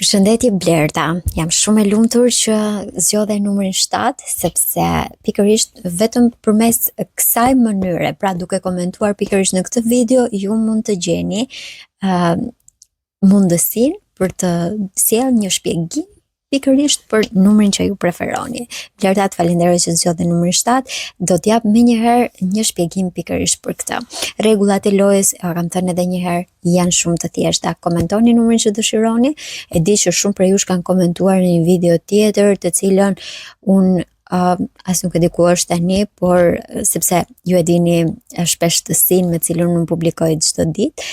Përshëndetje Blerta, jam shumë e lumtur që zgjodhe numrin 7 sepse pikërisht vetëm përmes kësaj mënyre, pra duke komentuar pikërisht në këtë video, ju mund të gjeni mundësinë për të sjellë një shpjegim pikërisht për numrin që ju preferoni. Blerta, të falenderoj që zgjodhe numrin 7, do t'jap menjëherë një shpjegim pikërisht për këtë. Rregullat e lojës, kam thënë edhe një herë, janë shumë të thjeshta. Komentoni numrin që dëshironi. E di që shumë prej jush kanë komentuar në një video tjetër, të cilën as nuk e di ku është tani, por sepse ju e dini shpesh tësinë me cilën unë publikoj çdo ditë.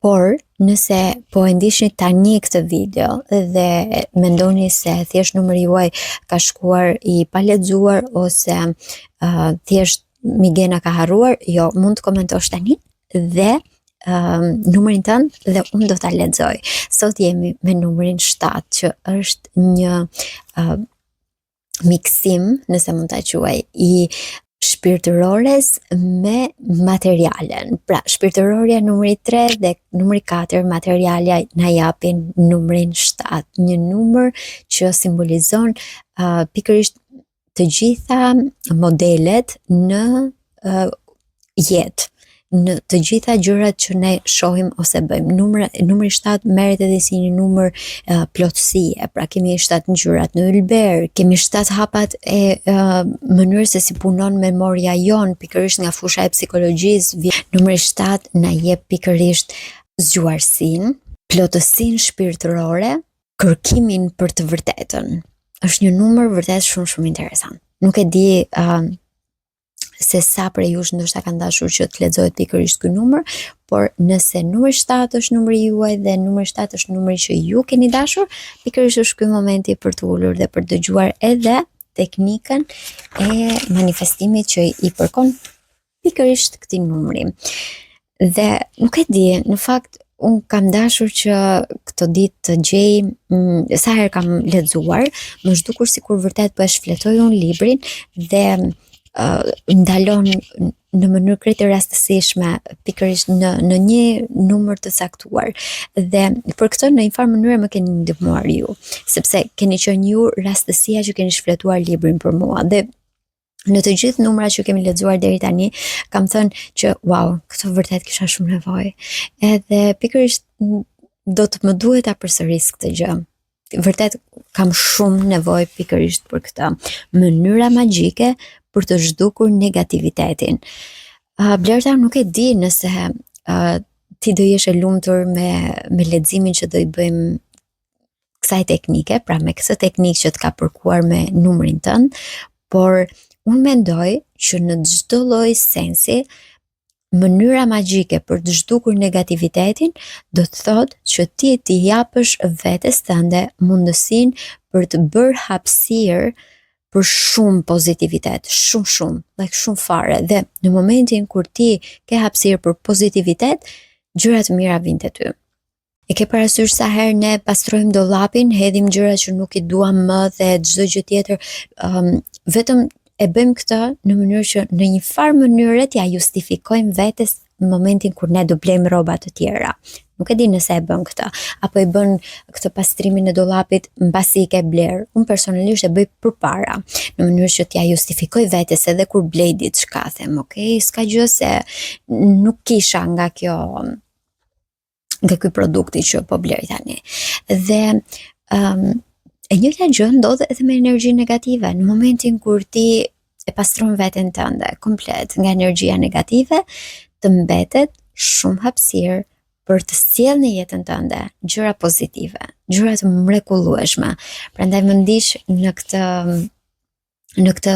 Por, nëse po e ndiqni tani këtë video dhe mendoni se thjesht numri juaj ka shkuar i palexuar ose thjesht Migena ka harruar, jo, mund të komentosh tani dhe numrin tënd dhe unë do ta lexoj. Sot jemi me numrin 7, që është një miksim, nëse mund ta quaj, i shpirtërores me materialen. Pra, shpirtërorja numri 3 dhe numri 4, materialja na japin numrin 7, një numër që simbolizon pikërisht të gjitha modelet në jetë, në të gjitha gjërat që ne shohim ose bëjmë. Numri 7 merret edhe si një numër plotësie, pra kemi 7 ngjyrat në ylber, kemi 7 hapat e mënyrës se si punon memoria jon, pikërisht nga fusha e psikologjisë. Numri 7 na jep pikërisht zgjuarsinë, plotësinë shpirtërore, kërkimin për të vërtetën. Është një numër vërtet shumë interesant. Nuk e di se sa prej jush ndoshta kanë dashur që të lexohet pikërisht ky numër, por nëse numri 7 është numri juaj dhe numri 7 është numri që ju keni dashur, pikërisht është ky momenti për të ulur dhe për të dëgjuar edhe teknikën e manifestimit që i përkon pikërisht këtij numri. Dhe nuk e di, në fakt unë kam dashur që këto ditë të gjej sa herë kam lexuar, më zhdukur sikur vërtet po e shfletoj unë librin dhe ndalon në mënyrë krejt të rastësishme pikërisht në një numër të caktuar. Dhe për këtë në një farë mënyrë më keni ndihmuar ju, sepse keni qenë ju rastësia që keni shfletuar librin për mua. Dhe në të gjithë numrat që kemi lexuar deri tani, kam thënë që wow, këtë vërtet kisha shumë nevojë. Edhe pikërisht do të më duhet ta përsëris këtë gjë. Vërtet kam shumë nevojë pikërisht për këtë. Mënyra magjike për të zhdukur negativitetin. Blerta, nuk e di nëse ti do jesh e lumtur me leximin që do i bëjmë kësaj teknike, pra me këtë teknikë që të ka përkuar me numrin tënd, por unë mendoj që në çdo lloj sensi, mënyra magjike për të zhdukur negativitetin do të thotë që ti t'i japësh vetes tënde mundësinë për të bërë hapësirë për shumë pozitivitet, shumë fare. Dhe në momentin kur ti ke hapësirë për pozitivitet, gjërat mira vijnë te ty. E ke parasysh sa herë ne pastrojmë dollapin, hedhim gjëra që nuk i duam më dhe çdo gjë tjetër, vetëm e bëjmë këtë në mënyrë që në një farë mënyre t'ja justifikojmë vetes në momentin kur ne do blejmë rroba të tjera. Nuk e di nëse e bën këtë, apo e bën këtë pastrimin e dollapit mbasi i ke bler. Unë personalisht e bëj përpara, në mënyrë që t'ja justifikoj vetes edhe kur blej diçka, them, okay, s'ka gjë se nuk kisha nga ky produkti që po blej tani. Dhe e njëjta gjë ndodh edhe me energji negative. Në momentin kur ti e pastron veten tënde komplet nga energjia negative, të mbetet shumë hapësirë për të sjellë në jetën tënde gjëra pozitive, gjëra të mrekullueshme. Prandaj më ndiq në këtë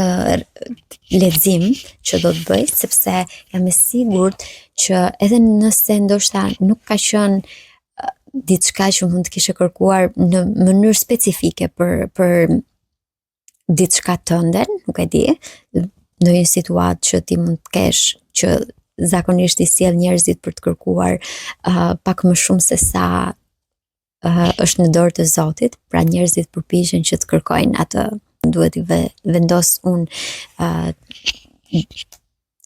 lexim që do të bëj, sepse jam e sigurt që edhe nëse ndoshta nuk ka qenë diçka që mund të kishe kërkuar në mënyrë specifike për diçka tënden, nuk e di, në një situatë që ti mund të kesh që zakonisht i sjell njerëzit për të kërkuar pak më shumë se sa është në dorë të Zotit, pra njerëzit përpiqen që të kërkojnë atë, duhet i vendos unë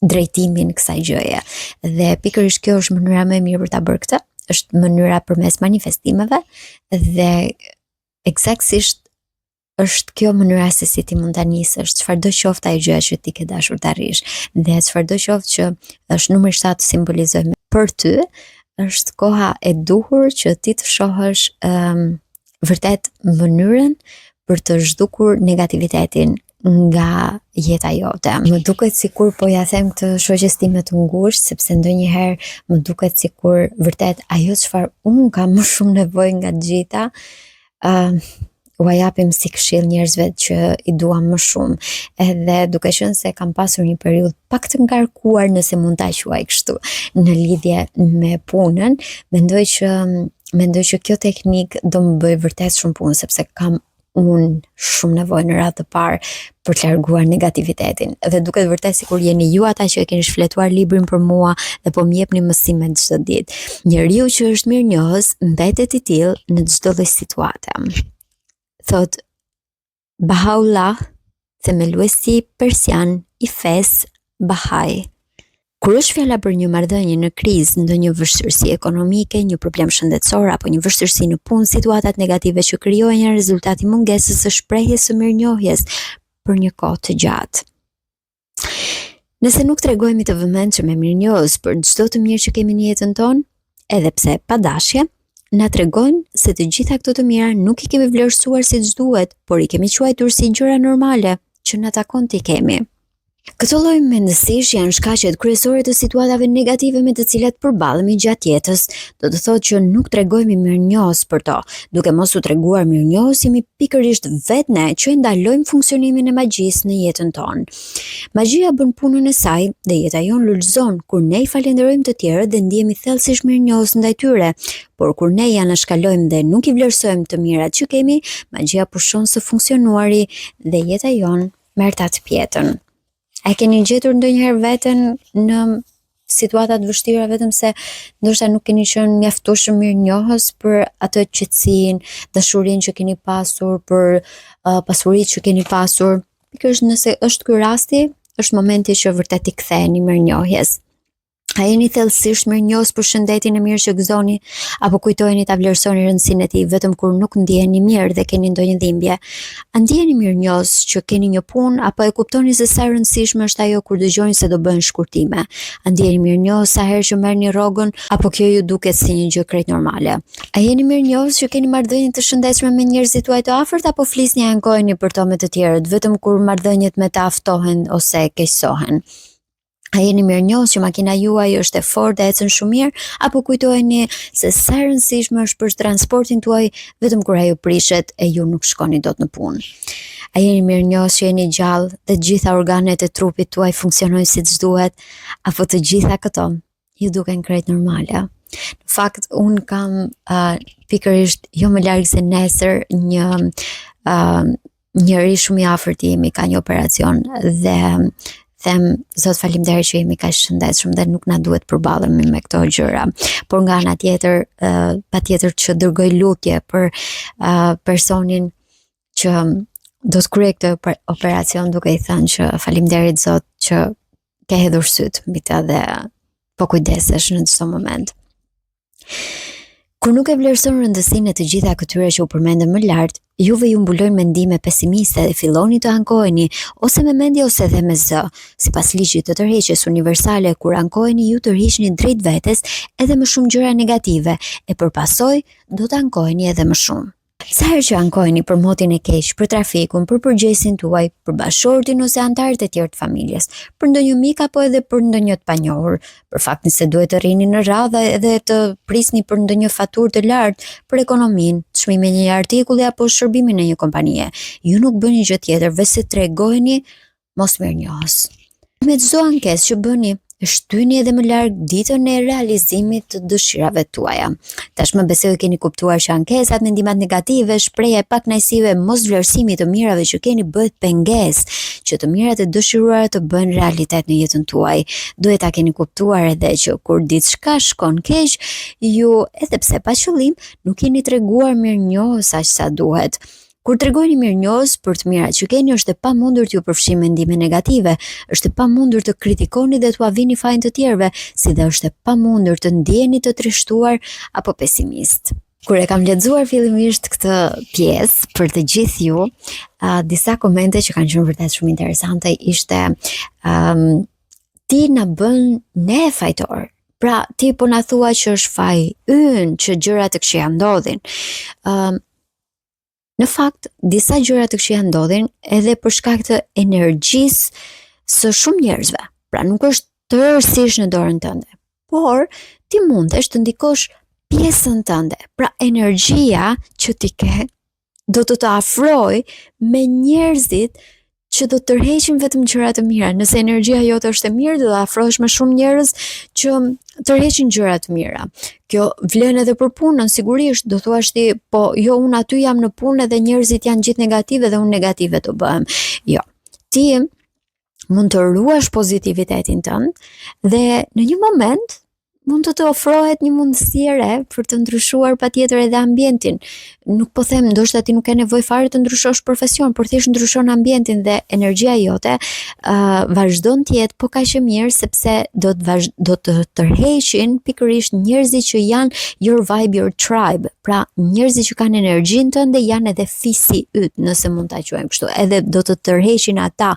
drejtimin kësaj gjëje. Dhe pikërisht kjo është mënyra më e mirë për ta bërë këtë, është mënyra përmes manifestimeve dhe eksaktësisht është kjo mënyra se si ti mund ta nisësh, çfarëdo qoftë ajo gjë që ti ke dashur të arrish, dhe çfarëdo qoftë që është numri 7 simbolizojë për ty, është koha e duhur që ti të shohësh vërtet mënyrën për të zhdukur negativitetin nga jeta jote. Më duket sikur po ja them këtë shoqes time të ngushtë, sepse ndonjëherë më duket sikur vërtet ajo çfarë unë kam më shumë nevojë nga të gjitha, u japim si këshill njerëzve që i duam më shumë, edhe duke qenë se kam pasur një periudhë pak të ngarkuar, nëse mund ta quaj kështu, në lidhje me punën, mendoj që kjo teknik do më bëj vërtet shumë punë, sepse kam unë shumë nevojë në radhë të parë për të larguar negativitetin. Dhe duket vërtet sikur jeni ju ata që e keni shfletuar librin për mua dhe po më jepni mësime çdo ditë. Njeriu që është mirënjohës mbetet i tillë në çdo lloj situate. Thot Bahá'u'lláh, themeluesi persian i fesë Bahai. Kur është fjala për një marrëdhënie në krizë, ndonjë vështirësi ekonomike, një problem shëndetësor apo një vështirësi në punë, situatat negative që krijojnë janë rezultati mungesës së shprehjes së mirënjohjes për një kohë të gjatë. Nëse nuk tregojmë të vëmendshëm e mirënjohës për çdo të mirë që kemi në jetën tonë, edhe pse pa dashje, na tregojnë se të gjitha këto të mira nuk i kemi vlerësuar siç duhet, por i kemi quajtur si gjëra normale që na takon t'i kemi. Këto lloj mendësish janë shkaqet kryesore të situatave negative me të cilat përballemi gjatë jetës. Do të thotë që nuk tregojmë mirënjohës për to. Duke mos u treguar mirënjohës, jemi pikërisht vetë ne që e ndalojmë funksionimin e magjisë në jetën tonë. Magjia bën punën e saj dhe jeta jonë lulëzon kur ne i falenderojmë të tjerët dhe ndihemi thellësisht mirënjohës ndaj tyre. Por kur ne ja anashkalojmë dhe nuk i vlerësojmë të mirat që kemi, magjia pushon së funksionuari dhe jeta jonë merr atë pjetën. A keni gjetur ndonjëherë veten në situata të vështira vetëm se ndoshta nuk keni qenë mjaftueshëm mirënjohës për atë qetësinë, dashurinë që keni pasur, për pasuritë që keni pasur? Pikërisht nëse është ky rasti, është momenti që vërtet i ktheheni mirënjohjes. A jeni thellësisht mirënjohës për shëndetin e mirë që gëzoni, apo kujtojeni ta vlerësoni rëndësinë e tij vetëm kur nuk ndiheni mirë dhe keni ndonjë dhimbje? A ndiheni mirënjohës që keni një punë, apo e kuptoni se sa e rëndësishme është ajo kur dëgjoni se do bëhen shkurtime? A ndiheni mirënjohës sa herë që merrni rrogën, apo kjo ju duket si një gjë krejt normale? A jeni mirënjohës që keni marrëdhënie të shëndetshme me njerëzit tuaj të afërt, apo flisni e ankojeni për to me të tjerët vetëm kur marrëdhëniet me ta aftohen ose keqësohen? A jeni mirënjohës që makina juaj është e fortë dhe ecën shumë mirë, apo kujtoheni se sa e rëndësishme është për transportin tuaj vetëm kur ajo prishet e ju nuk shkoni dot në punë? A jeni mirënjohës që jeni gjallë dhe të gjitha organet e trupit tuaj funksionojnë siç duhet, apo të gjitha këto ju duken krejt normale? Në fakt, unë kam pikërisht jo më larg se nesër njëri shumë i afërt im ka një operacion dhe them zot faleminderit që jemi kaq shëndetshëm dhe nuk na duhet përballemi me këto gjëra. Por nga ana tjetër, patjetër që dërgoj lutje për personin që do të kryej këtë operacion, duke i thënë që faleminderit zot që ke hedhur syt mbi të dhe po kujdesesh në çdo moment. Kur nuk e vlerëson rëndësinë e të gjitha këtyre që u përmendëm më lart, juve ju mbulojnë mendime pesimiste dhe filloni të ankoheni ose me mendje ose edhe me zë. Sipas ligjit të tërheqjes universale, kur ankoheni ju tërhiqni drejt vetes edhe më shumë gjëra negative e përpasoj do të ankoheni edhe më shumë. Sa herë që ankoheni për motin e keq, për trafikun, për përgjegjësin tuaj, për bashortin ose antarët e tjerë të familjes, për ndonjë mik apo edhe për ndonjë të panjohur, për faktin se duhet të rrini në radhë edhe të prisni për ndonjë faturë të lartë, për ekonominë, çmimin e një artikulli apo shërbimin e një kompanie, ju nuk bëni gjë tjetër veç se tregoheni mos mirënjohës. Me çdo ankesë që bëni, shtyni edhe më larg ditën e realizimit të dëshirave tuaja. Tashmë besoj keni kuptuar që ankesat, mendimat negative, shprehja e pakënaqësive, mosvlerësimi të mirave që keni bëhet pengesë që të mirat e dëshiruara të bëhen realitet në jetën tuaj. Duhet ta keni kuptuar edhe që kur diçka shkon keq, ju edhe pse pa qëllim, nuk jeni treguar mirënjohës aq sa duhet. Kur tregoni mirënjohës për të mirat që keni, është e pamundur t'ju përfshini mendime negative, është e pamundur të kritikoni dhe t'u avini fajin të tjerëve, si dhe është e pamundur të ndjeni të trishtuar apo pesimist. Kur e kam lexuar fillimisht këtë pjesë për të gjithë ju, disa komente që kanë qenë vërtet shumë interesante ishte ti na bën ne fajtor. Pra, ti po na thua që është faji ynë që gjërat të këqija ndodhin. Në fakt, disa gjëra të këqija ndodhin edhe për shkak të energjisë së shumë njerëzve. Pra, nuk është tërësisht në dorën tënde, por ti mundesh të ndikosh pjesën tënde. Pra, energjia që ti ke do të afroj me njerëzit që do të tërheqin vetëm gjëra të mira. Nëse energjia jote është e mirë, do të afrohesh me shumë njerëz që tërheqin gjëra të mira. Kjo vlen edhe për punën, sigurisht, do thuash ti, po jo, unë aty jam në punë dhe njerëzit janë gjithë negative dhe unë negative të bëhem. Jo. Ti mund të ruash pozitivitetin tënd dhe në një moment mund të ofrohet një mundësi e re për të ndryshuar patjetër edhe ambientin. Nuk po them, ndoshta ti nuk ke nevojë fare të ndryshosh profesion, por thjesht ndryshon ambientin dhe energjia jote vazhdon të jetë po kaq e mirë sepse do të tërheqin pikërisht njerëzit që janë your vibe, your tribe. Pra, njerëzit që kanë energjinë tënde janë edhe fisi yt, nëse mund ta quajmë kështu. Edhe do të tërheqin ata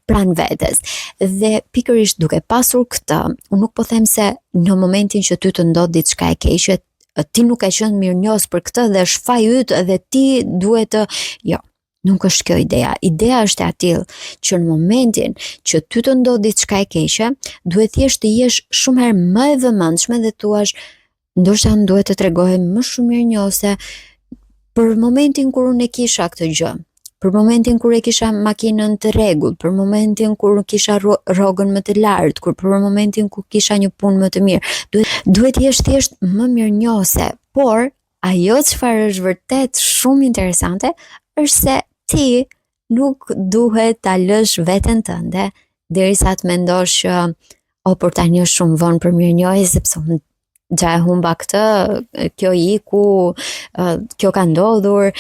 pranë vetes. Dhe pikërisht duke pasur këtë, unë nuk po them se në momentin që ty të ndodh diçka e keqe, ti nuk e qenë mirënjohës për këtë dhe është faji yt dhe ti duhet të... Jo, nuk është kjo ideja. Ideja është e tillë që në momentin që ty të ndodh diçka e keqe, duhet thjesht të jesh shumë herë më e vëmendshme dhe thuash, ndoshta unë duhet të tregohem më shumë mirënjohëse për momentin kur unë e kisha këtë gjë. Për momentin kur e kisha makinën të rregullt, për momentin kur kisha rrogën më të lartë, për momentin kur kisha një punë më të mirë. Duhet jesh thjesht më mirënjohëse, por ajo çfarë është vërtet shumë interesante është se ti nuk duhet ta lësh veten tënde derisa të mendosh që por tani është shumë vonë për mirënjohje sepse unë gja e humba këtë, kjo iku, kjo ka ndodhur.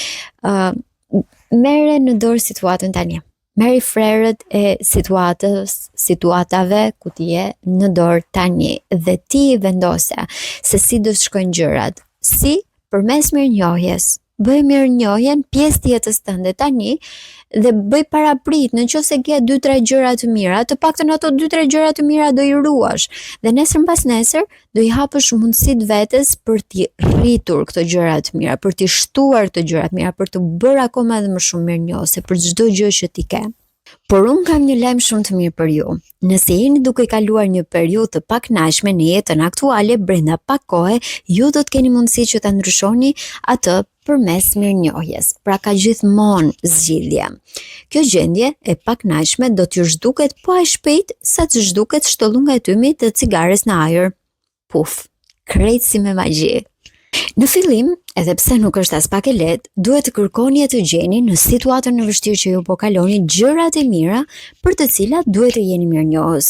Merre në dorë situatën tani. Merri frerët e situatave ku ti je në dorë tani dhe ti vendose se si do të shkojnë gjërat. Si përmes mirënjohjes. Bëj mirënjohjen pjesë të jetës tënde tani dhe bëj paraprit nëse ke 2-3 gjëra të mira, të paktën ato 2-3 gjëra të mira do i ruash dhe nesër mbas nesër do i hapësh mundësitë vetes për t'i rritur këto gjëra të mira, për t'i shtuar këto gjëra të mira, për të bërë akoma edhe më shumë mirënjohëse për çdo gjë që ti ke. Por unë kam një lajm shumë të mirë për ju. Nëse jeni duke kaluar një periudhë të pakënaqshme në jetën aktuale, brenda pak kohe ju do të keni mundësi që ta ndryshoni atë përmes mirënjohjes. Pra ka gjithmonë zgjidhje. Kjo gjendje e pakënaqshme do t'ju zhduket po aq shpejt sa të zhduket shtollunga e tymit të cigares në ajër. Puf, krejt si me magji. Në fillim, edhe pse nuk është as pak e lehtë, duhet të kërkoni e të gjeni në situatën e vështirë që ju po kaloni gjërat e mira për të cilat duhet të jeni mirënjohës.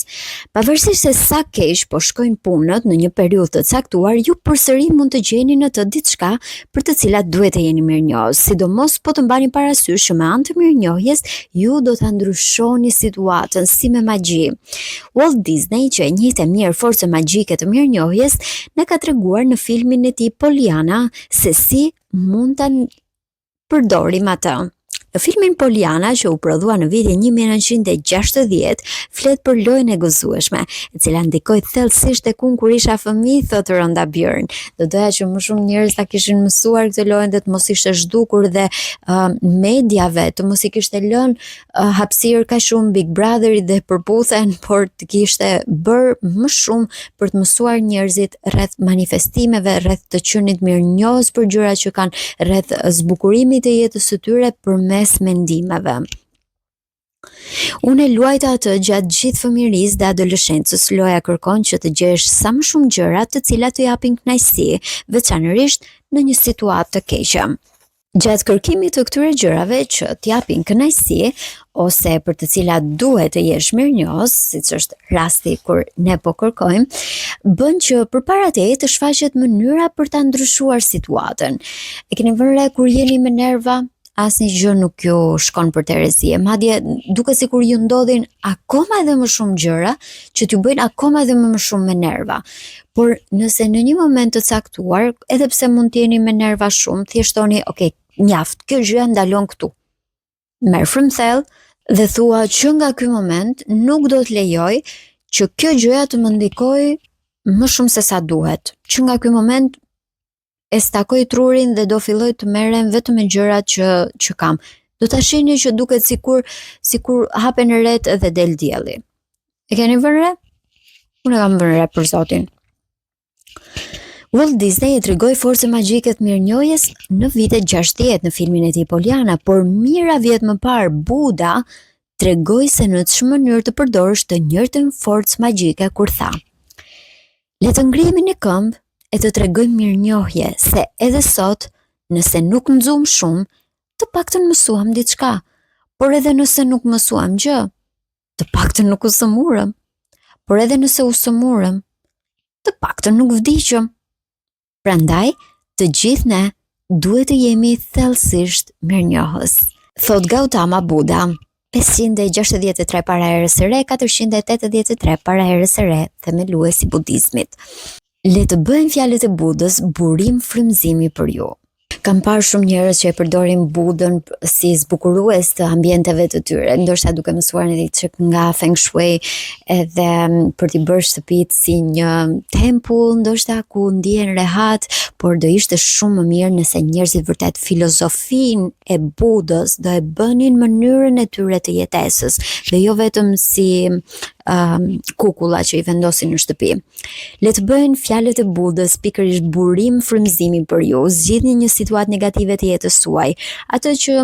Pavarësisht se sa keq po shkojnë punët në një periudhë të caktuar, ju përsëri mund të gjeni në të diçka për të cilat duhet të jeni mirënjohës. Sidomos po të mbani parasysh që me anë të mirënjohjes ju do ta ndryshoni situatën si me magji. Walt Disney, që e njihte mirë forcën magjike të mirënjohjes, na ka treguar në filmin e tij Poliana se si mund ta përdorim atë. Në filmin Poliana, që u prodhua në vitin 1960, flet për lojën e gëzueshme, e cila ndikoi thellësisht tek unë kur isha fëmijë, thotë Rhonda Byrne. Do doja që më shumë njerëz ta kishin mësuar këtë lojë dhe të mos ishte zhdukur dhe mediave të mos i kishte lënë hapësirë kaq shumë Big Brotherit dhe përputhen, por të kishte bërë më shumë për të mësuar njerëzit rreth manifestimeve, rreth të qenit mirënjohës për gjërat që kanë, rreth zbukurimit të jetës së tyre përmes mendimeve. Unë e luajta atë gjatë gjithë fëmijërisë dhe adoleshencës. Loja kërkon që të gjesh sa më shumë gjëra të cilat të japin kënaqësi, veçanërisht në një situatë të keqe. Gjatë kërkimit të këtyre gjërave që t'japin kënaqësi ose për të cilat duhet të jesh mirënjohës, siç është rasti kur ne po kërkojmë, bën që përpara teje të shfaqet mënyra për ta ndryshuar situatën. E keni vënë re kur jeni me nerva? asnjë gjë nuk ju shkon për terezi. Madje duket sikur ju ndodhin akoma edhe më shumë gjëra që t'ju bëjnë akoma edhe më shumë me nerva. Por nëse në një moment të caktuar, edhe pse mund t'jeni me nerva shumë, thjesht thoni, "Ok, mjaft, kjo gjë ndalon këtu." Merr frymthell dhe thua që nga ky moment nuk do të lejoj që kjo gjëja të më ndikojë më shumë se sa duhet. Që nga ky moment e stakoj trurin dhe do filloj të merrem vetëm me gjërat që kam. Do ta shihni që duket sikur hapen ret dhe del dielli. E keni vënë re? Unë e kam vënë re për zotin. Walt Disney e tregoi forcën magjike të mirënjohjes në vitet 60 në filmin e tij Poliana, por mijëra vjet më parë Buda tregoi se në çmë mënyrë të përdorësh të njëjtën forcë magjike kur tha: "Le të ngrihemi në këmbë e të tregojmë mirënjohje se edhe sot, nëse nuk nxum shumë, të paktën mësuam diçka, por edhe nëse nuk mësuam gjë, të paktën nuk u sëmurëm, por edhe nëse u sëmurëm, të paktën nuk vdiqëm. Prandaj, të gjithë ne duhet të jemi thellësisht mirënjohës." Thot Gautama Buddha, 563 para erës së re, 483 para erës së re, themeluesi i budizmit. Le të bëjmë fjalët e Budës burim frymëzimi për ju. Kam parë shumë njerëz që e përdorin Budën si zbukurues të ambienteve të tyre, ndoshta duke mësuar një çik nga Feng Shui edhe për t'i bërë shtëpitë si një tempull, ndoshta ku ndihen rehat, por do ishte shumë më mirë nëse njerëzit vërtet filozofinë e Budës do e bënin mënyrën e tyre të jetesës dhe jo vetëm si kukulla që i vendosin në shtëpi. Le të bëjnë fjalët e Budës pikërisht burim frymëzimi për ju. Zgjidhni një situatë negative të jetës suaj, atë që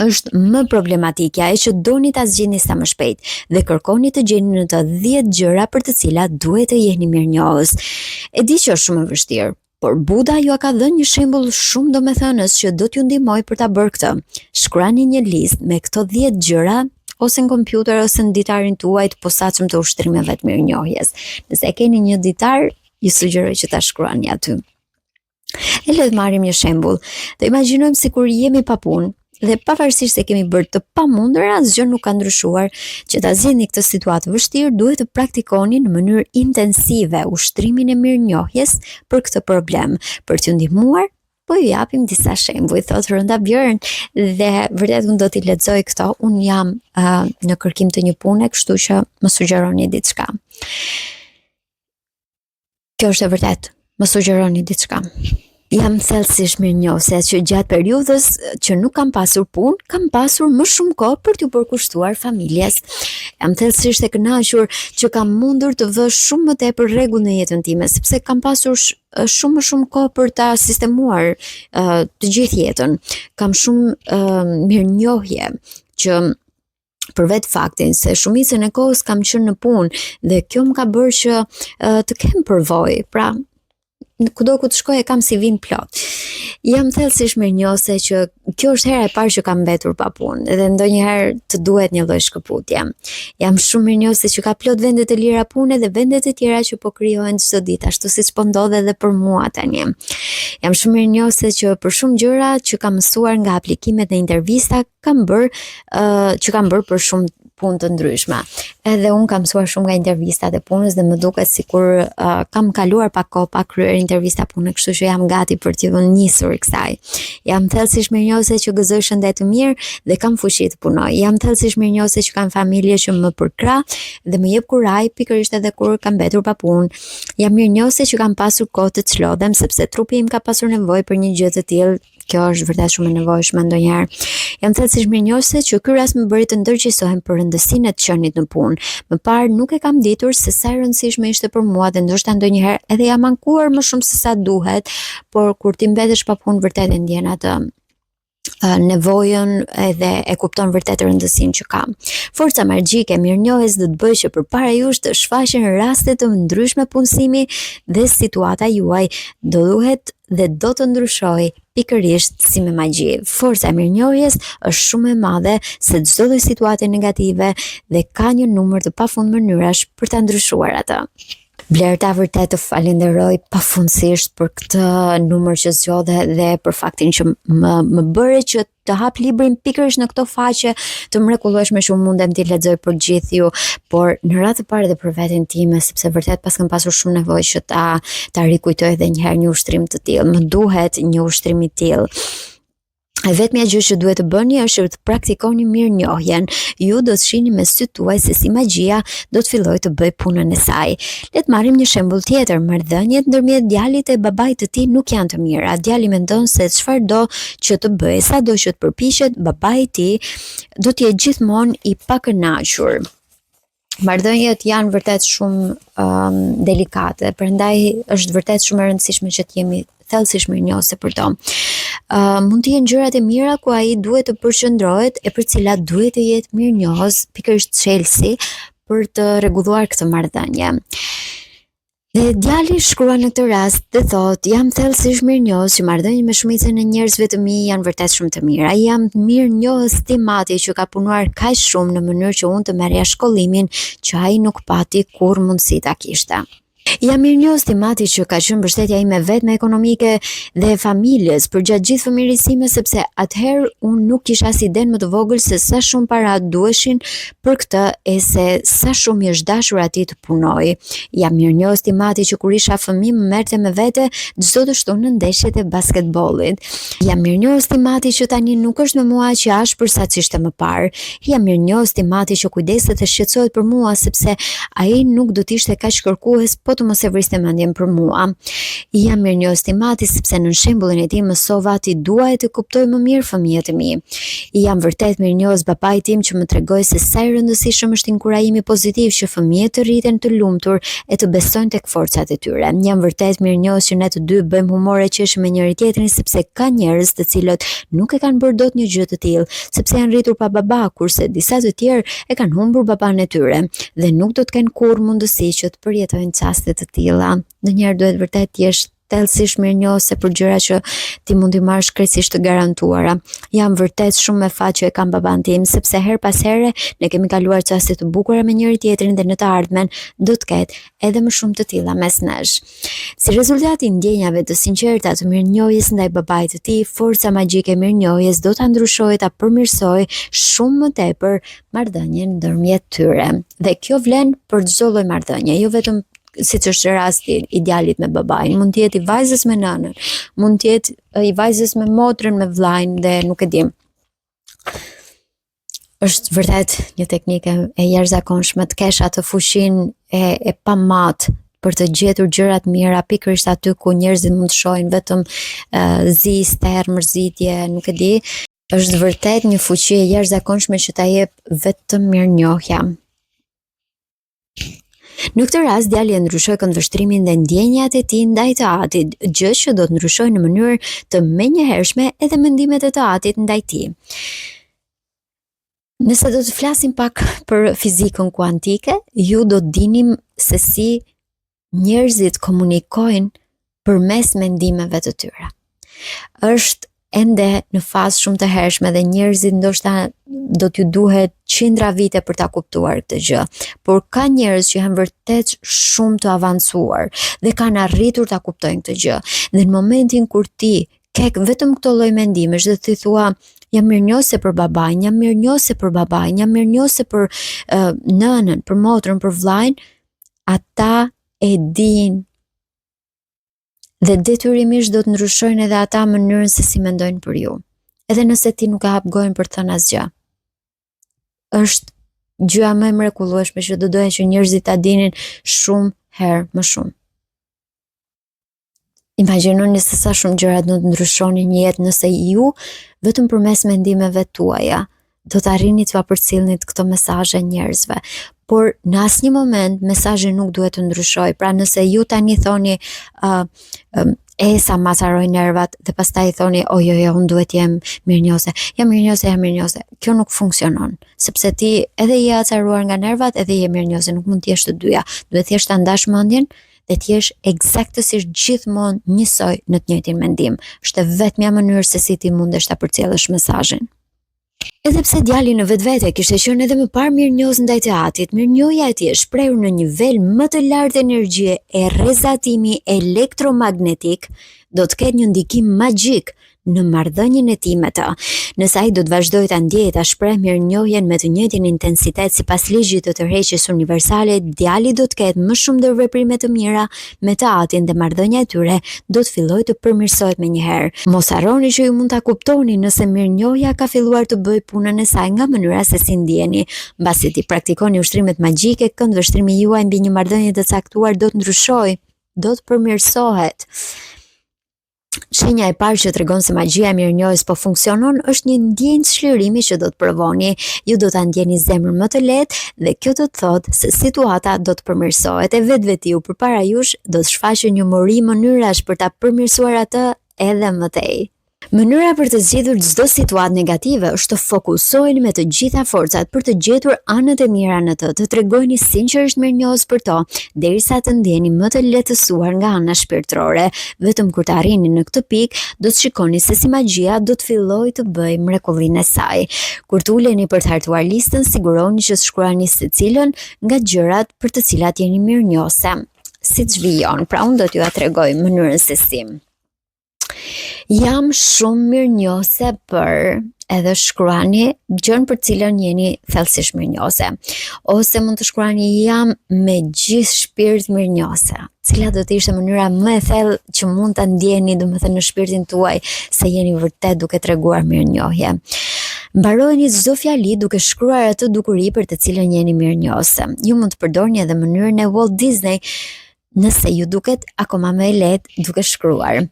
është më problematike, ajo që doni ta zgjidhni sa më shpejt dhe kërkoni të gjeni në të 10 gjëra për të cilat duhet të jeni mirënjohës. E di që është shumë e vështirë, por Buda ju ka dhënë një shembull shumë domethënës që do t'ju ndihmojë për ta bërë këtë. Shkruani një listë me këto 10 gjëra ose në kompjuter ose në ditarin tuaj të posaçëm të ushtrimeve të mirënjohjes. Nëse keni një ditar, ju sugjeroj që ta shkruani aty. E le të marrim një shembull. Të imagjinojmë sikur jemi pa punë dhe pavarësisht se kemi bërë të pamundura, asgjë nuk ka ndryshuar. Që ta zgjidhni këtë situatë vështirë, duhet të praktikoni në mënyrë intensive ushtrimin e mirënjohjes për këtë problem. Për t'ju ndihmuar, po ju japim disa shembuj, thot Rënda Björn, dhe vërtet unë do t'i lexoj këto. Unë jam në kërkim të një pune, kështu që më sugjeroni diçka. Kjo është e vërtet, më sugjeroni diçka. Jam thellësisht mirënjohëse që gjatë periudhës që nuk kam pasur punë, kam pasur më shumë kohë për t'u përkushtuar familjes. Jam thellësisht e kënaqur që kam mundur të vë shumë më tepër rregull në jetën time, sepse kam pasur shumë më shumë kohë për ta sistemuar të gjithë jetën. Kam shumë mirënjohje që për vetë faktin se shumicën e kohës kam qenë në punë dhe kjo më ka bërë që të kem përvojë. Pra, kudo ku të shkoj e kam CV-n plot. Jam thellësisht mirënjohëse që kjo është hera e parë që kam mbetur pa punë dhe ndonjëherë të duhet një lloj shkëputje. Jam shumë mirënjohëse që ka plot vende të lira pune dhe vende të tjera që po krijohen çdo ditë, ashtu siç po ndodh edhe për mua tani. Jam shumë mirënjohëse që për shumë gjëra që kam mësuar nga aplikimet dhe intervista që kam bërë për shumë punë të ndryshme. Edhe unë kam mësuar shumë nga intervistat e punës dhe më duket sikur kam kaluar pak kohë pa kryer intervista pune, kështu që jam gati për t'ju nisur kësaj. Jam thellësisht mirënjohëse që gëzoj shëndet të mirë dhe kam fuqi të punoj. Jam thellësisht mirënjohëse që kam familje që më përkrah dhe më jep kuraj pikërisht edhe kur kam mbetur pa punë. Jam mirënjohëse që kam pasur kohë të çlodhem sepse trupi im ka pasur nevojë për një gjë të tillë. Kjo është vërtet shumë e nevojshme ndonjëherë. Jam thellësisht mirënjohëse që ky rast më bëri të ndërgjegjësohem për rëndësinë e të qenit në punë. Më parë nuk e kam ditur se sa e rëndësishme ishte për mua dhe ndoshta ndonjëherë edhe jam ankuar më shumë se sa duhet, por kur ti mbetesh pa punë vërtet e ndjen atë nevojën edhe e kupton vërtet rëndësinë që ka. Forca magjike e mirënjohjes do të bëjë që përpara jush të shfaqen raste të ndryshme punësimi dhe situata juaj do të ndryshojë pikërisht si me magji. Forca e mirënjohjes është shumë e madhe se çdo lloj situate negative dhe ka një numër të pafund mënyrash për ta ndryshuar atë. Blerta vërtet të falenderoj pafundësisht për këtë numër që zgjodhe dhe për faktin që më bëre që të hap librin pikërisht në këto faqe të mrekullueshme që mundem t'i lexoj për gjithë ju, por në radhë të parë edhe për veten time, sepse vërtet pas kam pasur shumë nevojë që ta rikujtoj edhe një herë një ushtrim të tillë. Më duhet një ushtrim i tillë. E vetmja gjë që duhet të bëni është të praktikoni mirënjohjen. Ju do të shihni me sytë tuaj se si magjia do të fillojë të bëj punën e saj. Le të marrim një shembull tjetër. Marrëdhëniet ndërmjet djalit e babait të tij nuk janë të mira. Djali mendon se çfarëdo që të bëjë, sado që të përpiqet, babai i tij do të jetë gjithmonë i pakënaqur. Marrëdhëniet janë vërtet shumë delikate, prandaj është vërtet shumë e rëndësishme që të jemi thellësisht mirënjohëse për to. Mund të jenë gjërat e mira ku ai duhet të përqendrohet e për cilat duhet të jetë mirënjohës, pikërisht çelësi për të rregulluar këtë marrëdhënie. Dhe djali shkruan në këtë rast dhe thotë: jam thellësisht mirënjohës që marrëdhëniet me shumicën e njerëzve të mi janë vërtet shumë të mira. Jam mirënjohës Timati që ka punuar kaq shumë në mënyrë që unë të merrja shkollimin që ai nuk pati kur mundësi ta kishte. Jam mirënjohës Timati që ka qenë mbështetja ime vetme ekonomike dhe e familjes për gjatë gjithë fëmijërisë sime, sepse atëherë unë nuk kisha as iden më të vogël se sa shumë para duheshin për këtë e se sa shumë i është dashur atij të punoj. Jam mirënjohës Timati që kur isha fëmijë më merrte me vete çdo të shtunë në ndeshjet e basketbollit. Jam mirënjohës Timati që tani nuk është me mua aq i ashpër sa ishte më parë. Jam mirënjohës Timati që kujdeset dhe shqetësohet për mua sepse ai nuk do të ishte kaq kërkues po të mos e vriste mendjen për mua. Jam mirënjohës Timati sepse në shembullin e tij mësova ti dua e të kuptoj më mirë fëmijët e mi. Jam vërtet mirënjohës babait tim që më tregoi se sa i rëndësishëm është inkurajimi pozitiv që fëmijët të rriten të lumtur e të besojnë tek forcat e tyre. Jam vërtet mirënjohës që ne të dy bëjmë humor e qeshim me njëri tjetrin sepse ka njerëz të cilët nuk e kanë bërë dot një gjë të tillë, sepse janë rritur pa baba, kurse disa të tjerë e kanë humbur baban e tyre dhe nuk do të kenë kurrë mundësi që të përjetojnë çaste të tilla. Ndonjëherë duhet vërtet të jesh thellësisht mirënjohëse për gjëra që ti mund t'i marrësh krejtësisht të garantuara. Jam vërtet shumë me fat që e kam baban tim, sepse her pas here ne kemi kaluar çaste të bukura me njëri tjetrin dhe në të ardhmen do të ketë edhe më shumë të tilla mes nesh. Si rezultat i ndjenjave të sinqerta të mirënjohjes ndaj babait të tij, forca magjike e mirënjohjes do ta ndryshojë ta përmirësojë shumë më tepër marrëdhënien ndërmjet tyre. Dhe kjo vlen për çdo lloj marrëdhënie, jo vetëm siç është rasti i djalit me babain, mund të jetë i vajzës me nënën, mund të jetë i vajzës me motrën, me vllajën dhe nuk e di. Është vërtet një teknikë e jashtëzakonshme të kesh atë fuqinë e pamat për të gjetur gjërat mira pikërisht aty ku njerëzit mund të shohin vetëm zi, ster, mërzitje, nuk e di. Është vërtet një fuqi e jashtëzakonshme që ta jep vetëm mirënjohja. Në këtë rast djali e ndryshoi këndvështrimin dhe ndjenjat e tij ndaj të atit, gjë që do të ndryshojë në mënyrë të menjëhershme edhe mendimet e të atit ndaj tij. Nëse do të flasim pak për fizikën kuantike, ju do të dini se si njerëzit komunikojnë përmes mendimeve të tyre. Është ende në fazë shumë të hershme dhe njerëzit ndoshta do t'ju duhet qindra vite për ta kuptuar këtë gjë, por ka njerëz që janë vërtet shumë të avancuar dhe kanë arritur ta kuptojnë këtë gjë. Dhe në momentin kur ti ke vetëm këto lloj mendimesh dhe ti thua jam mirënjohëse për babain, jam mirënjohëse për babain, jam mirënjohëse për nënën, për motrën, për vllajën, ata e dinë dhe detyrimisht do të ndryshojnë edhe ata mënyrën se si mendojnë për ju. Edhe nëse ti nuk e hap gojën për të thënë asgjë. Është gjëja më e mrekullueshme që do doja që njerëzit ta dinin shumë herë më shumë. Imagjinoni se sa shumë gjëra do të ndryshonin në jetë nëse ju vetëm përmes mendimeve tuaja do të arrini të përcjellni këto mesazhe njerëzve. Por në asnjë moment mesazhi nuk duhet të ndryshojë. Pra nëse ju tani thoni sa masaroj nervat dhe pastaj thoni jo, unë duhet jem mirënjohëse. Jam mirënjohëse. Kjo nuk funksionon, sepse ti edhe je acaruar nga nervat edhe je mirënjohëse, nuk mund të jesh të dyja. Duhet thjesht ta ndash mendjen dhe të jesh eksaktësisht gjithmonë njësoj në të njëjtin mendim. Është vetmja mënyrë se si ti mundesh ta përcjellësh mesazhin. Edhe pse djali në vetvete kishte qenë edhe më parë mirënjohës ndaj teatrit, mirënjohja e tij e shprehur në një nivel më të lartë energjie e rrezatimi elektromagnetik do të ketë një ndikim magjik në marrëdhënien e tij me të. Nëse ai do të vazhdojë ta ndjejë ta shpreh mirënjohjen me të njëjtin intensitet sipas ligjit të tërheqjes universale, djali do të ketë më shumë ndërveprime të mira me teatrin dhe marrëdhënia e tyre do të fillojë të përmirësohet menjëherë. Mos harroni që ju mund ta kuptoni nëse mirënjohja ka filluar të bëjë punën e saj nga mënyra se si ndjeni. Mbasi ti praktikoni ushtrimet magjike, këndvështrimi juaj mbi një marrëdhënie të caktuar do të ndryshojë, do të përmirësohet. Shenja e parë që tregon se magjia e mirënjohjes po funksionon është një ndjenjë çlirimi që do të provoni. Ju do ta ndjeni zemrën më të lehtë dhe kjo do të thotë se situata do të përmirësohet e vetvetiu përpara jush do të shfaqë një mori mënyrash për ta përmirësuar atë edhe më tej. Mënyra për të zgjidhur çdo situatë negative është të fokusoheni me të gjitha forcat për të gjetur anët e mira në të, të tregoni sinqerisht mirënjohës për to, derisa të ndjeni më të lehtësuar nga ana shpirtërore. Vetëm kur të arrini në këtë pikë, do të shikoni se si magjia do të fillojë të bëjë mrekullinë e saj. Kur të uleni për të hartuar listën, siguroni që të shkruani secilën nga gjërat për të cilat jeni mirënjohëse. Siç vijon, pra unë do t'ju tregoj mënyrën se si. Jam shumë mirënjohëse për, edhe shkruani gjën për cilën jeni thellësisht mirënjohëse. Ose mund të shkruani jam me gjithë shpirt mirënjohëse. Cila do të ishte mënyra më e thellë që mund ta ndjeni, domethënë në shpirtin tuaj, se jeni vërtet duke treguar mirënjohje. Mbarojeni çdo fjali duke shkruar atë dukuri për të cilën jeni mirënjohëse. Ju mund të përdorni edhe mënyrën e Walt Disney nëse ju duket akoma më e lehtë duke shkruar.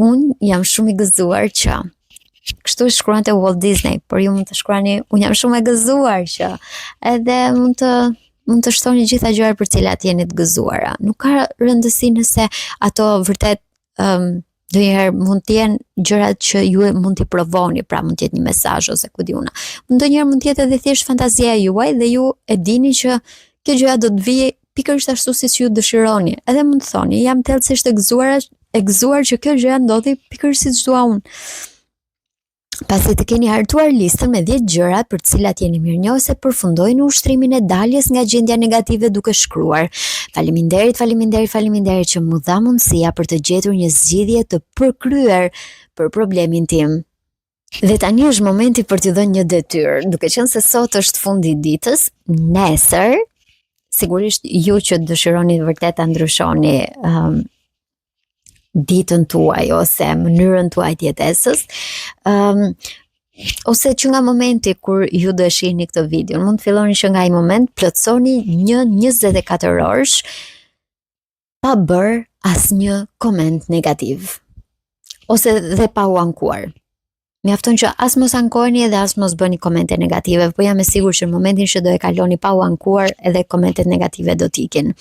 Unë jam shumë i gëzuar që. Kështu shkruante Walt Disney, por ju mund të shkruani unë jam shumë e gëzuar që. Edhe mund të shtoni gjitha gjërat për cilat jeni të gëzuara. Nuk ka rëndësi nëse ato vërtet ndonjëherë mund të jenë gjërat që ju mund t'i provoni, pra mund të jetë një mesazh ose ku di unë. Ndonjëherë mund të jetë edhe thjesht fantazia juaj dhe ju e dini që kjo gjëja do të vijë pikërisht ashtu siç ju dëshironi. Edhe mund të thoni jam thellësisht e gëzuar që kjo gjë ndodhi pikërisht siç dua unë. Pasi të keni hartuar listën me 10 gjëra për të cilat jeni mirënjohëse, përfundojini ushtrimin e daljes nga gjendja negative duke shkruar. Faleminderit që më dha mundësia për të gjetur një zgjidhje të përkryer për problemin tim. Dhe tani është momenti për t'ju dhënë një detyrë, duke qenë se sot është fundi i ditës, nesër, sigurisht ju që dëshironi vërtet ta ndryshoni ditën tuaj ose mënyrën tuaj të jetesës, ose që nga momenti kur ju do shihni këtë video, mund të filloni që nga ai moment plotësoni një 24 orësh pa bërë asnjë koment negativ ose dhe pa u ankuar. Mjafton që as mos ankoheni edhe as mos bëni komente negative, po jam e sigurt që në momentin që do e kaloni pa u ankuar edhe komentet negative do t'ikin.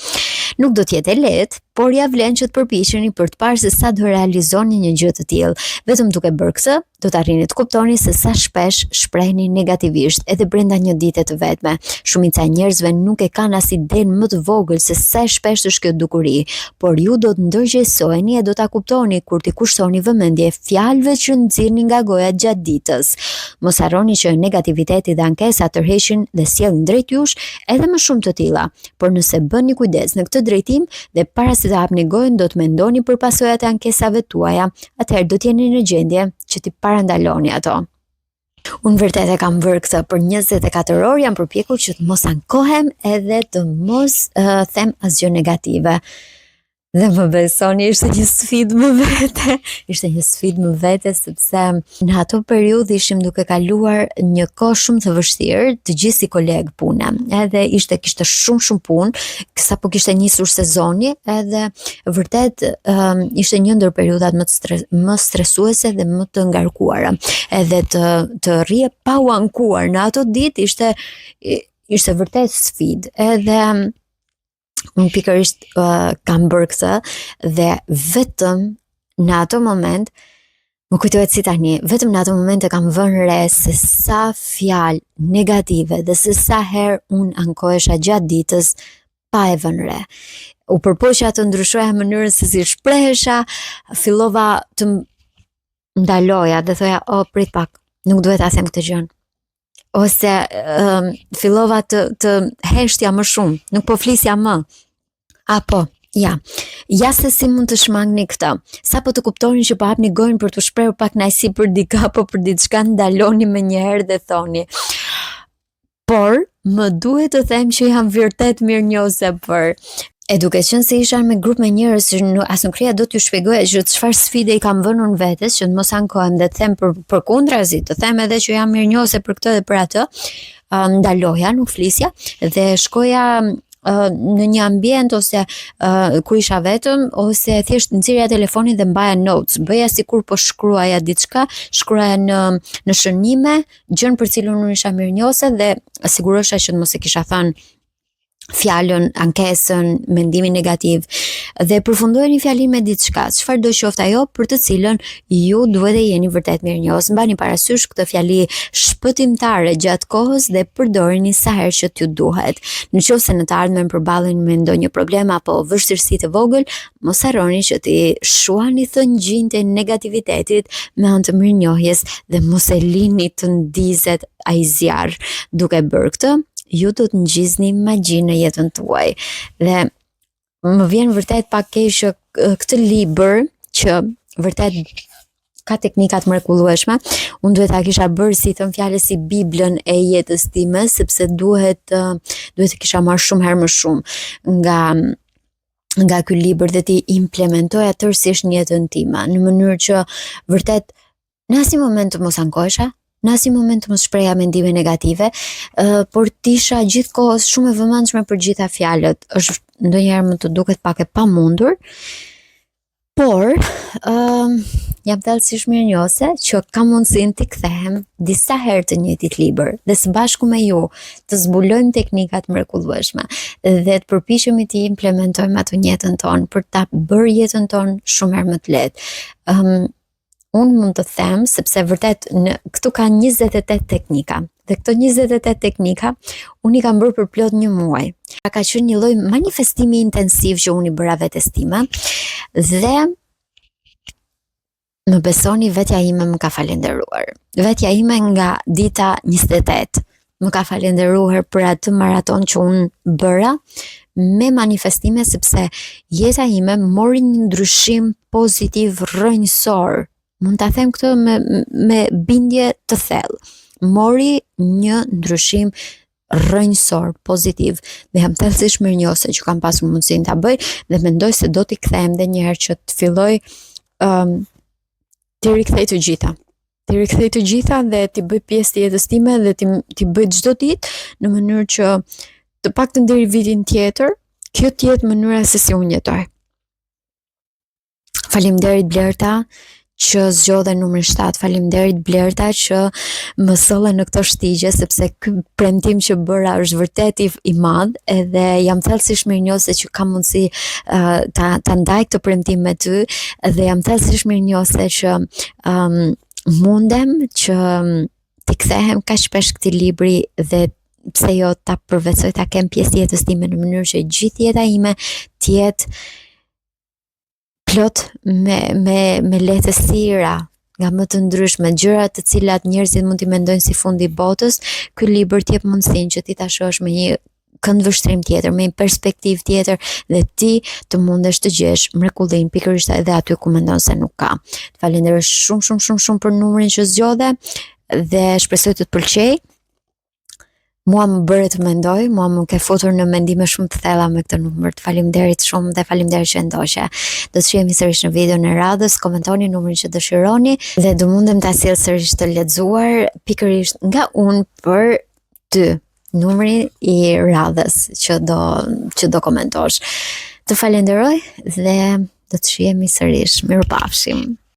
Nuk do t'jetë e lehtë, por ja vlen që të përpiqeni për të parë se sa do realizoni një gjë të tillë. Vetëm duke bërë këtë, do të arrini të kuptoni se sa shpesh shprehni negativisht edhe brenda një dite të vetme. Shumica e njerëzve nuk e kanë as idenë më të vogël se sa shpesh është kjo dukuri, por ju do të ndërgjegjësoheni e do ta kuptoni kur t'i kushtoni vëmendje fjalëve që nxirrni nga goja gjatë ditës. Mos harroni që negativiteti dhe ankesa tërheqin dhe sjellin drejt jush edhe më shumë të tilla, por nëse bëni kujdes në këtë drejtim dhe para se të hapni gojën do të mendoni për pasojat e ankesave tuaja, atëherë do të jeni në gjendje që t'i parandaloni ato. Unë vërtet e kam vërë këtë për 24 orë, jam përpjekur që të mos ankohem edhe të mos them asgjë negative. Dhe më besoni, ishte një sfidë më vete, sepse në ato periudhë ishim duke kaluar një kohë shumë të vështirë, të gjithë si kolegë pune. Edhe kishte shumë punë, sapo kishte nisur sezoni, edhe vërtet ishte një ndër periudhat më stresuese dhe më të ngarkuara. Edhe të rrije pa u ankuar në ato ditë ishte vërtet sfidë. Edhe unë pikërisht kam bërë këtë dhe vetëm në ato moment, më kujtohet si tani, vetëm në ato moment e kam vënë re se sa fjalë negative dhe se sa herë unë ankohesha gjatë ditës pa e vënë re. U përpoqja të ndryshoja mënyrën se si shprehesha, fillova të ndaloja dhe thoja, prit pak, nuk duhet ta them këtë gjën. ose fillova të heshtja më shumë, nuk po flisja më. Apo, ja se si mund të shmangni këtë. Sa po të kuptoni që po hapni gojën për të shprehur pak kënaqësi për dikë apo për diçka, ndaloni më njëherë dhe thoni: por më duhet të them që jam vërtet mirënjohëse për. E duke qenë se isha me grup me njerëz që as nuk krija do t'ju shpjegoja që çfarë sfide i kam vënë unë vetes, që të mos ankohem dhe të them përkundrazi, të them edhe që jam mirënjohëse për këtë dhe për atë, ndaloja, nuk flisja dhe shkoja në një ambient ose ku isha vetëm, ose thjesht nxirja telefonin dhe mbaja notes, bëja sikur po shkruaja diçka, shkruaja në shënime gjën për cilën unë isha mirënjohëse dhe sigurohesha që mos e kisha thënë fjalën, ankesën, mendimin negativ dhe përfundoi një fjalim me diçka, çfarë do qoftë ajo për të cilën ju duhet të jeni vërtet mirënjohës. Mbani parasysh këtë fjali shpëtimtare gjatë kohës dhe përdorini sa herë që t'ju duhet. Nëse në të ardhmen përballeni me ndonjë problem apo vështirësi të vogël, mos harroni që t'i shuani thëngjinjtë e negativitetit me anë të mirënjohjes dhe mos e lini të ndizet ai zjarr. Duke bërë këtë, ju do të ngjizni magji në jetën tuaj. Dhe më vjen vërtet pak keq që këtë libër që vërtet ka teknika të mrekullueshme, unë duhet ta kisha bërë si thon fjalës si Biblën e jetës time, sepse duhet të kisha marrë shumë herë më shumë nga ky libër dhe ti implementoja tërësisht në jetën time, në mënyrë që vërtet në asnjë moment të mos ankohesha, në asnjë moment të mos shpreha mendime negative, por tisha gjithkohës shumë e vëmendshme për gjitha fjalët. Është ndonjëherë më të duket pak e pamundur, por jam thellësisht mirënjohëse që kam mundësinë të kthehem disa herë të njëjtit libër dhe së bashku me ju të zbulojmë teknikat mrekullueshme dhe të përpiqemi të implementojmë ato në jetën tonë për ta bërë jetën tonë shumë herë më të lehtë. Unë mund të them, sepse vërtet këtu ka 28 teknika, dhe këto 28 teknika unë i kam bërë për plot një muaj. Ka qenë një lloj manifestimi intensiv që unë i bëra vetes time dhe më besoni, vetja ime më ka falenderuar. Vetja ime nga dita 28 më ka falenderuar për atë maraton që unë bëra me manifestime, sepse jeta ime mori një ndryshim pozitiv rrënjësor. Mund ta them këtë me bindje të thellë. Mori një ndryshim rrënjësor, pozitiv, dhe jam thellësisht mirënjohëse që kam pasur mundësinë ta bëj dhe mendoj se do t'i kthehem edhe një herë që të filloj t'i rikthej të gjitha. T'i rikthej të gjitha dhe t'i bëj pjesë të jetës time dhe t'i bëj çdo ditë në mënyrë që të paktën deri vitin tjetër, kjo të jetë mënyra se si unë jetoj. Faleminderit Blerta që zgjodhe numrin 7, faleminderit Blerta që më solle në këto shtigje, sepse ky premtim që bëra është vërtet i madh, edhe jam thellësisht mirënjohëse që kam mundësi ta ndaj këtë premtim me ty, dhe jam thellësisht mirënjohëse që mundem që të kthehem kaq shpesh këtij libri dhe pse jo ta përvetsoj, ta kem pjesë jetës time në mënyrë që gjithë jeta ime të jetë plot me lehtësira nga më të ndryshme, gjëra të cilat njerëzit mund t'i mendojnë si fundi i botës. Ky libër t'jep mundësinë që ti ta shohësh me një kënd vështrim tjetër, me një perspektivë tjetër dhe ti të mundesh të gjesh mrekullinë pikërisht edhe aty ku mendon se nuk ka. Të falenderoj shumë për numrin që zgjodhe dhe shpresoj të të pëlqej. Mua më bëre të mendoj, mua më ke futur në mendime shumë të thella me këtë numër. Të faleminderit shumë dhe faleminderit që ndoqe. Do të shihemi sërish në videon e radhës, komentoni numrin që dëshironi dhe do mundem ta sjell sërish të lexuar pikërisht nga unë për ty, numri i radhës që do komentosh. Të falenderoj dhe do të shihemi sërish. Mirupafshim.